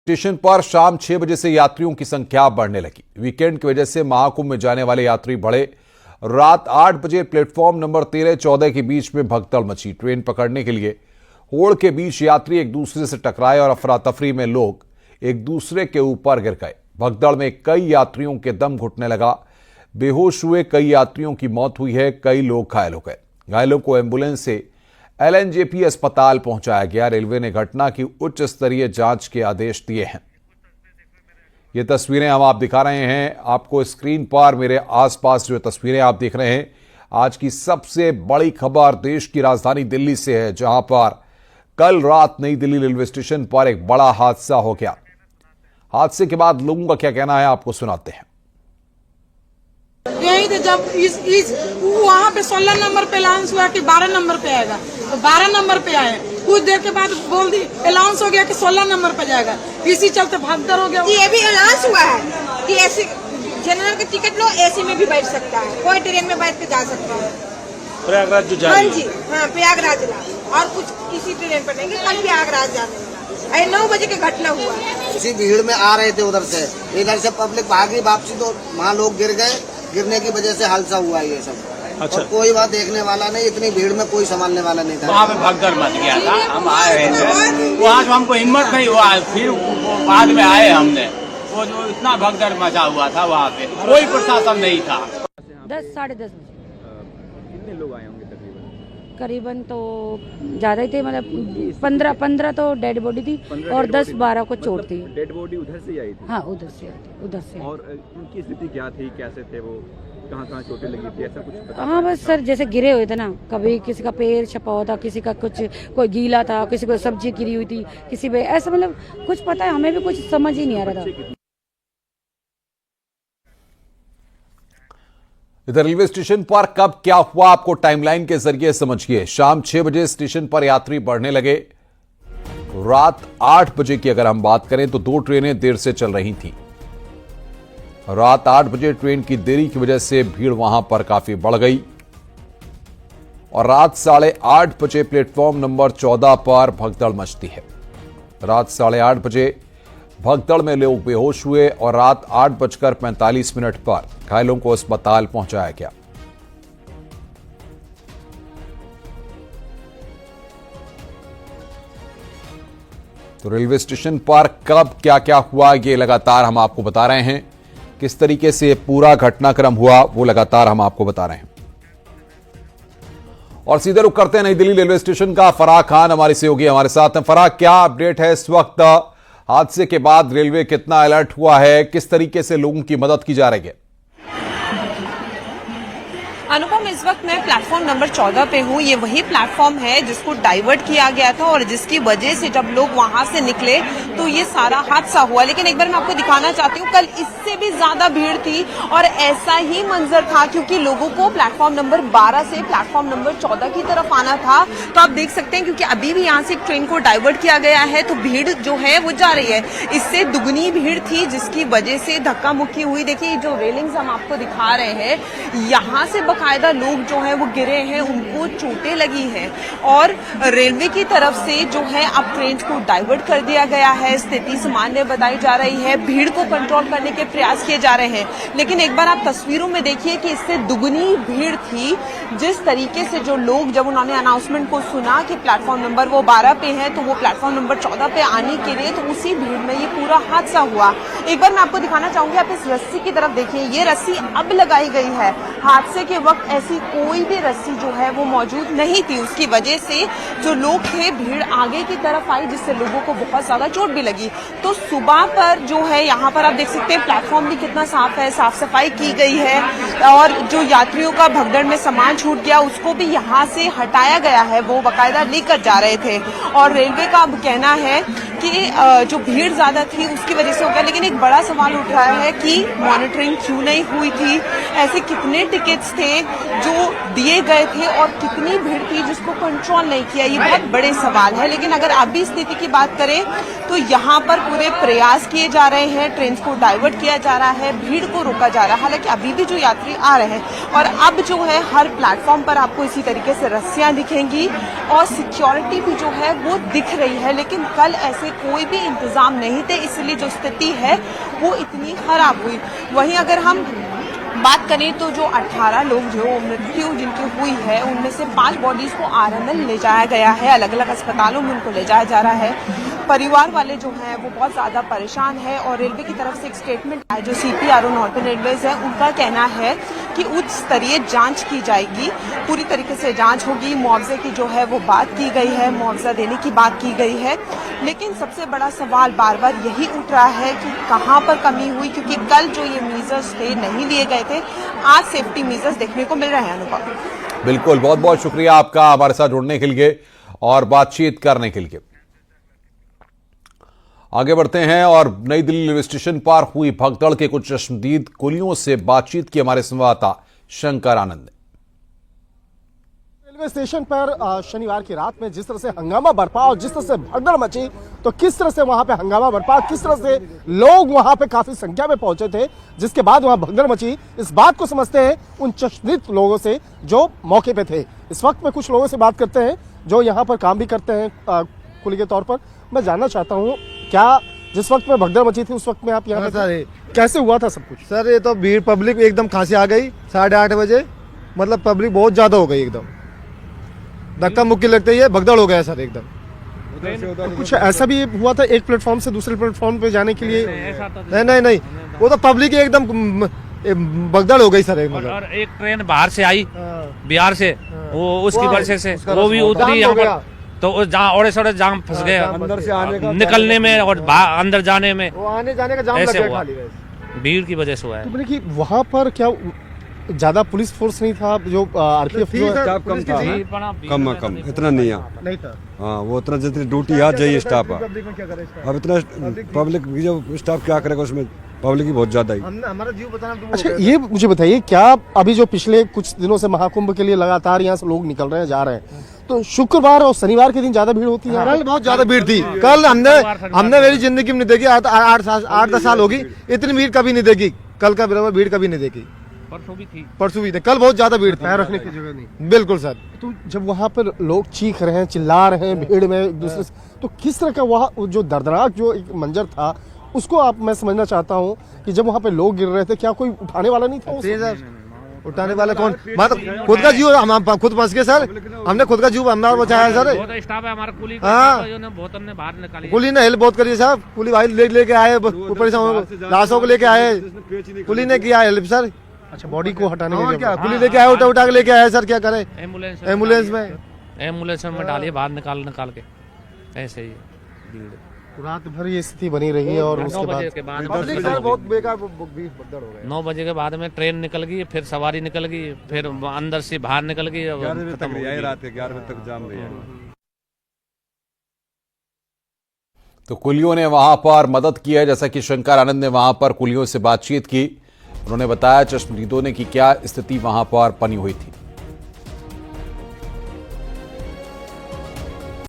Station पर शाम 6 बजे से यात्रियों की संख्या बढ़ने लगी। वीकेंड की वजह से महाकुंभ में जाने वाले यात्री बढ़े। रात 8 बजे प्लेटफॉर्म नंबर 13-14 के बीच में भगदड़ मची। ट्रेन पकड़ने के लिए होड़ के बीच यात्री एक दूसरे से टकराए और अफरा तफरी में लोग एक दूसरे के ऊपर गिर गए। भगदड़ में कई यात्रियों के दम घुटने लगा। बेहोश हुए कई यात्रियों की मौत हुई है, कई लोग घायल हो गए। घायलों को एम्बुलेंस से LNJP अस्पताल पहुंचाया गया। रेलवे ने घटना की उच्च स्तरीय जांच के आदेश दिए हैं। ये तस्वीरें हम आप दिखा रहे हैं आपको स्क्रीन पर। मेरे आसपास जो तस्वीरें आप देख रहे हैं, आज की सबसे बड़ी खबर देश की राजधानी दिल्ली से है, जहां पर कल रात नई दिल्ली रेलवे स्टेशन पर एक बड़ा हादसा हो गया। हादसे के बाद लोगों का क्या कहना है, आपको सुनाते हैं। यही थे जब इस वहाँ पे 16 नंबर पे अनाउंस हुआ कि 12 नंबर पे आएगा, तो 12 नंबर पे आए। कुछ देर के बाद बोल दी अनाउंस हो गया कि 16 नंबर पे जाएगा। इसी चलते भगदड़ हो गया। ये भी अनाउंस हुआ है कि ऐसी जनरल की टिकट लो, AC में भी बैठ सकता है, कोई ट्रेन में बैठ के जा सकता है। प्रयागराज जो जा हाँ जी, हाँ प्रयागराज ला, और कुछ किसी ट्रेन पर नहीं, कल प्रयागराज जाने वाला। 9 बजे की घटना हुआ। उसी भीड़ में आ रहे थे उधर से, इधर से पब्लिक भागी वापसी, तो वहाँ लोग गिर गए। गिरने की वजह से हादसा हुआ ये सब। अच्छा। और कोई बात देखने वाला नहीं, इतनी भीड़ में कोई संभालने वाला नहीं था। वहाँ पे भगदड़ मच गया था। हम आए रहे थे वहाँ से, हमको हिम्मत नहीं हुआ, फिर बाद में आए हमने। वो जो इतना भगदड़ मचा हुआ था, वहाँ पे कोई प्रशासन नहीं था। 10 साढ़े 10 बजे। कितने लोग आए होंगे करीबन तो ज्यादा ही थे, मतलब 15 तो डेड बॉडी थी और 10-12 को चोट थी। डेड बॉडी उधर से आई थी? हाँ, उधर से आई थी, उधर से। और उनकी स्थिति क्या थी, कैसे थे वो, कहाँ चोटें लगी थी, ऐसा कुछ? हाँ बस सर, जैसे गिरे हुए थे ना, कभी किसी का पैर छपा हुआ था, किसी का कुछ कोई गीला था, किसी को सब्जी गिरी हुई थी, किसी पे ऐसा, मतलब कुछ पता है हमें भी कुछ समझ ही नहीं आ रहा था। इधर रेलवे स्टेशन पर कब क्या हुआ, आपको टाइमलाइन के जरिए समझिए। शाम 6 बजे स्टेशन पर यात्री बढ़ने लगे। रात 8 बजे की अगर हम बात करें तो 2 ट्रेनें देर से चल रही थीं। रात 8 बजे ट्रेन की देरी की वजह से भीड़ वहां पर काफी बढ़ गई और रात 8:30 बजे प्लेटफॉर्म नंबर 14 पर भगदड़ मचती है। रात 8:30 बजे भगदड़ में लोग बेहोश हुए और रात 8:45 पर घायलों को अस्पताल पहुंचाया गया। तो रेलवे स्टेशन पर कब क्या क्या हुआ, ये लगातार हम आपको बता रहे हैं। किस तरीके से पूरा घटनाक्रम हुआ, वो लगातार हम आपको बता रहे हैं। और सीधे रुख करते हैं नई दिल्ली रेलवे स्टेशन का। फराह खान हमारे सहयोगी हमारे साथ हैं। फराह, क्या अपडेट है इस वक्त? हादसे के बाद रेलवे कितना अलर्ट हुआ है, किस तरीके से लोगों की मदद की जा रही है? अनुपम, इस वक्त मैं प्लेटफॉर्म नंबर 14 पे हूँ। ये वही प्लेटफॉर्म है जिसको डाइवर्ट किया गया था और जिसकी वजह से जब लोग वहां से निकले तो ये सारा हादसा हुआ। लेकिन एक बार मैं आपको दिखाना चाहती हूँ, कल इससे भी ज्यादा भीड़ थी और ऐसा ही मंजर था, क्योंकि लोगों को प्लेटफॉर्म नंबर 12 से प्लेटफॉर्म नंबर 14 की तरफ आना था। तो आप देख सकते हैं, क्योंकि अभी भी यहाँ से एक ट्रेन को डाइवर्ट किया गया है, तो भीड़ जो है वो जा रही है। इससे दुगनी भीड़ थी, जिसकी वजह से धक्का मुक्की हुई। देखिए, जो रेलिंग्स हम आपको दिखा रहे हैं, यहाँ से बाकायदा लोग जो है वो गिरे हैं, उनको चोटें लगी हैं और रेलवे की तरफ से जो है अब ट्रेन को डाइवर्ट कर दिया गया है। स्थिति सामान्य बताई जा रही है, भीड़ को कंट्रोल करने के प्रयास किए जा रहे हैं। लेकिन एक बार आप तस्वीरों में देखिए कि इससे दुगनी भीड़ थी। जिस तरीके से जो लोग, जब उन्होंने अनाउंसमेंट को सुना कि प्लेटफॉर्म नंबर वो 12 पे है, तो वो प्लेटफॉर्म नंबर 14 पे आने के लिए, तो उसी भीड़ में ये पूरा हादसा हुआ। एक बार मैं आपको दिखाना चाहूंगी, आप इस रस्सी की तरफ देखिए। ये रस्सी अब लगाई गई है, हादसे के वक्त ऐसी कोई भी रस्सी जो है वो मौजूद नहीं थी। उसकी वजह से जो लोग थे, भीड़ आगे की तरफ आई, जिससे लोगों को बहुत ज्यादा चोट भी लगी। तो सुबह पर जो है, यहाँ पर आप देख सकते हैं प्लेटफॉर्म भी कितना साफ है, साफ सफाई की गई है और जो यात्रियों का भगदड़ में सामान छूट गया उसको भी यहाँ से हटाया गया है, वो बाकायदा लेकर जा रहे थे। और रेलवे का अब कहना है कि जो भीड़ ज्यादा थी उसकी वजह से हो गया। लेकिन एक बड़ा सवाल उठ रहा है कि मॉनिटरिंग क्यों नहीं हुई थी, ऐसे कितने टिकट्स थे जो दिए गए थे और कितनी भीड़ थी जिसको कंट्रोल नहीं किया, ये बहुत बड़े सवाल है। लेकिन अगर अभी स्थिति की बात करें तो यहाँ पर पूरे प्रयास किए जा रहे हैं, ट्रेन को डाइवर्ट किया जा रहा है, भीड़ को रोका जा रहा है। हालांकि अभी भी जो यात्री आ रहे हैं और अब जो है हर प्लेटफॉर्म पर आपको इसी तरीके से रस्सियां दिखेंगी और सिक्योरिटी भी जो है वो दिख रही है, लेकिन कल ऐसे कोई भी इंतजाम नहीं थे, इसलिए जो स्थिति है वो इतनी खराब हुई। वहीं अगर हम बात करें तो जो 18 लोग जो मृत्यु जिनकी हुई है उनमें से 5 बॉडीज को आरएमएल ले जाया गया है, अलग अलग अस्पतालों में उनको ले जाया जा रहा है। परिवार वाले जो हैं वो बहुत ज्यादा परेशान है और रेलवे की तरफ से एक स्टेटमेंट आया, जो सीपीआरओ नॉर्थन रेलवेज है उनका कहना है कि उच्च स्तरीय जांच की जाएगी, पूरी तरीके से जांच होगी, मुआवजे की जो है वो बात की गई है, मुआवजा देने की बात की गई है। लेकिन सबसे बड़ा सवाल बार बार यही उठ रहा है कि कहां पर कमी हुई, क्योंकि कल जो ये मेजर्स थे नहीं लिए गए थे, आज सेफ्टी मेजर्स देखने को मिल रहे हैं। अनुभव, बिल्कुल, बहुत बहुत शुक्रिया आपका हमारे साथ जुड़ने के लिए और बातचीत करने के लिए। आगे बढ़ते हैं और नई दिल्ली रेलवे स्टेशन पर हुई भगदड़ के कुछ चश्मदीद कुलियों से बातचीत की हमारे संवाददाता शंकर आनंद ने। रेलवे स्टेशन पर शनिवार की रात में जिस तरह से हंगामा बरपा और जिस तरह से भगदड़ मची, तो किस तरह से वहां पे हंगामा बरपा, किस तरह से लोग वहां पे काफी संख्या में पहुंचे थे, जिसके बाद वहां भगदड़ मची, इस बात को समझते हैं उन चश्मदीद लोगों से जो मौके पे थे। इस वक्त में कुछ लोगों से बात करते हैं जो यहाँ पर काम भी करते हैं कुली के तौर पर। मैं जानना चाहता हूँ, क्या जिस वक्त में भगदड़ मची थी उस वक्त में आप यहाँ पे कैसे हुआ था सब कुछ? सर ये तो भीड़, पब्लिक एकदम खांसी आ गई 8:30 बजे, मतलब पब्लिक बहुत ज्यादा हो गई, एकदम धक्का मुक्की लगते ही भगदड़ हो गया सर एकदम। तो कुछ ऐसा भी हुआ था एक प्लेटफॉर्म से दूसरे प्लेटफॉर्म पे जाने के लिए? नहीं, वो तो पब्लिक एकदम भगदड़ हो गई सर। और एक ट्रेन बाहर से आई, बिहार से, वो उसकी वजह से वो भी उतरी यहाँ पर, तो जहाँ ओड़े सोड़े जाम फंस गए अंदर से आने का, निकलने में और अंदर जाने में, वो आने जाने का जाम लग गया खाली, भीड़ की वजह से हुआ है। तो कि वहाँ पर क्या ज्यादा पुलिस फोर्स नहीं था? जो आरपीएफ स्टाफ कम था, कम इतना नहीं था। हाँ, वो इतना जितनी ड्यूटी आ जाइए स्टाफ, अब इतना पब्लिक जो स्टाफ क्या करेगा, उसमें पब्लिक ही बहुत ज्यादा ही। हमारा जीव बचाना। अच्छा, ये मुझे बताइए, क्या अभी जो पिछले कुछ दिनों से महाकुंभ के लिए लगातार यहाँ से लोग निकल रहे हैं, जा रहे हैं, तो शुक्रवार और शनिवार के दिन ज्यादा भीड़ होती है? कल बहुत ज्यादा भीड़ थी। कल हमने मेरी जिंदगी में नहीं देखी, 8-10 साल होगी, इतनी भीड़ कभी नहीं देखी। कल का बराबर भीड़ कभी नहीं देखी। परसों भी थी, कल बहुत ज्यादा भीड़ थी, पैर रखने की जगह नहीं। बिल्कुल सर। तो जब वहाँ पर लोग चीख रहे हैं, चिल्ला रहे हैं भीड़ में एक दूसरे से, तो किस तरह का वहाँ जो दर्दनाक जो एक मंजर था उसको मैं समझना चाहता हूँ कि जब वहाँ पे लोग गिर रहे थे, क्या कोई उठाने वाला नहीं था? उठाने वाला कौन? मतलब खुद का जीव, हम खुद फंस गए सर, हमने खुद का जीव हमारा बचाया सर। स्टाफ है हमारा कुली, बहुत हमने बाहर निकाली, कुली ने हेल्प बहुत करी साहब, कुली भाई लेके आए, ऊपर से लाशों को लेके आए, कुली ने किया हेल्प सर। अच्छा, बॉडी को हटाने के लिए क्या कुली लेके आए, उठा के लेके आए सर, क्या करे? एम्बुलेंस में डालिए बाहर निकाल के, ऐसे ही भीड़। रात भर ये स्थिति बनी रही है और उसके बाद बहुत बेकार भगदड़ हो गया। 9 बजे के बाद में ट्रेन निकल गई, फिर सवारी निकल गई, फिर अंदर से बाहर निकल गई, 11 बजे तक जाम रही। तो कुलियों ने वहां पर मदद की है, जैसा कि शंकर आनंद ने वहां पर कुलियों से बातचीत की। उन्होंने बताया चश्मदीदों ने कि क्या स्थिति वहां पर बनी हुई थी।